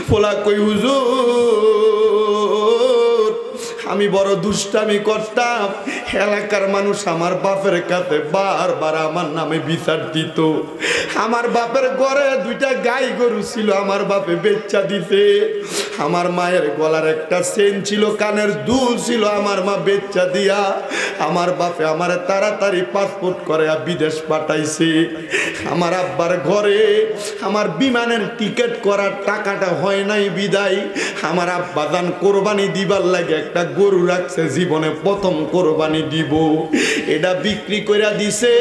পোলা কই হুজুর আমি বড় দুষ্টামি করতাম, এলাকার মানুষ আমার বাপের কাছে বারবার আমার নামে বিচার দিত। আমার বাপের ঘরে দুইটা গাই গরু ছিল, আমার বাপে বেচ্চা দিতে। আমার মায়ের গলার একটা চেন ছিল, কানের দুল ছিল, আমার মা বেচ্চা দিয়া আমার বাপে আমার তাড়াতাড়ি পাসপোর্ট করে বিদেশ পাঠাইছে। আমার আব্বার ঘরে আমার বিমানের টিকিট করার টাকাটা হয় নাই বিদায় আমার আব্বা দান কোরবানি দিবার লাগে একটা গরু রাখছে, জীবনে প্রথম কোরবানি দিব, এটা বিক্রি করে দিছে।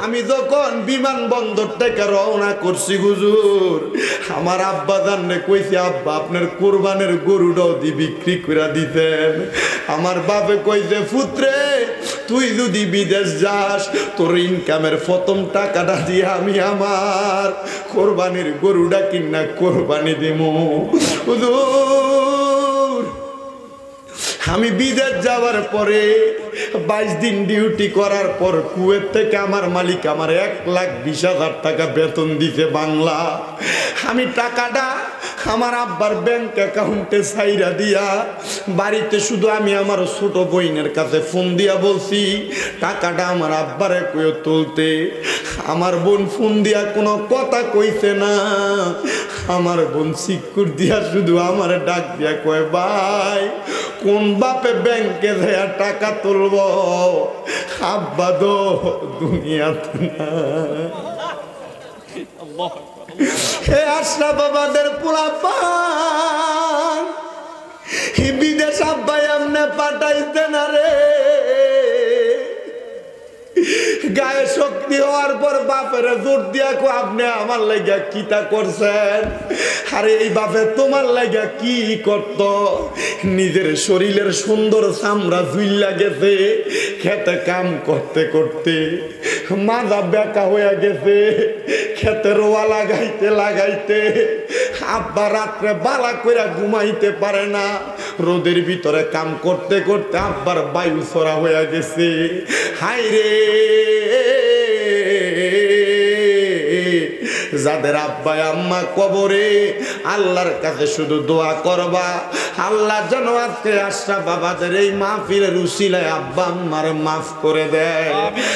আমি যখন বিমানবন্দর থেকে রওনা করছি হুজুর, আমার আব্বা জানলে কইছে আব্বা আপনার কোরবানের গরুটাও দি বিক্রি করে দিতেন। আমার বাপে কইছে পুত্রে তুই যদি বিদেশ যাস তোর ইনকামের প্রথম টাকাটা দিয়ে আমি আমার কোরবানির গরুটা কিনা কোরবানি দিমু। হুজুর আমি বিদেশ যাওয়ার পরে 22 দিন ডিউটি করার পর কুয়েত থেকে আমার মালিক আমার 1,20,000 টাকা বেতন দিতে বাংলা। আমি টাকাটা আমার আব্বার ব্যাংক অ্যাকাউন্টে ছাইরা দিয়া বাড়িতে শুধু আমি আমার ছোট বোনের কাছে ফোন দিয়া বলছি টাকাটা আমার আব্বারে কইও তুলতে। আমার বোন ফোন দিয়া কোনো কথা কইছে না, আমার বোন সিকুর দিয়া শুধু আমার ডাক দিয়া কয় ভাই কোন বাপে ব্যাংকে দেয়া টাকা তুলব, আব্বা দো দুনিয়াতে না। হে আশরাফ বাবাদের পোলাপান বিদেশ আব্বাই আমনে পাঠাইতে না রে। গায়ে শক্তি হওয়ার পর বাপের জোর দিয়া কো আপনি আমার লাগিয়া কিতা করছেন, আরে এই বাপে তোমার লাগিয়া কি করত, নিজের শরীরের সুন্দর চামড়া জুইল্লা গেছে খেতে কাম করতে করতে, মাজা বেকা হয়ে গেছে খেতে রোয়া লাগাইতে লাগাইতে, আব্বা রাত্রে বালা কইরা ঘুমাইতে পারে না, রোদের ভিতরে কাম করতে করতে আব্বার বায়ু ছড়া হয়ে গেছে। হাই রে যাদের আব্বা আম্মা কবরে আল্লাহর কাছে শুধু দোয়া করবা আল্লাহ যেন আজকে আশরাফ বাবাদের এই মাহফিলের উসিলায় আব্বা আম্মার মাফ করে দেয়।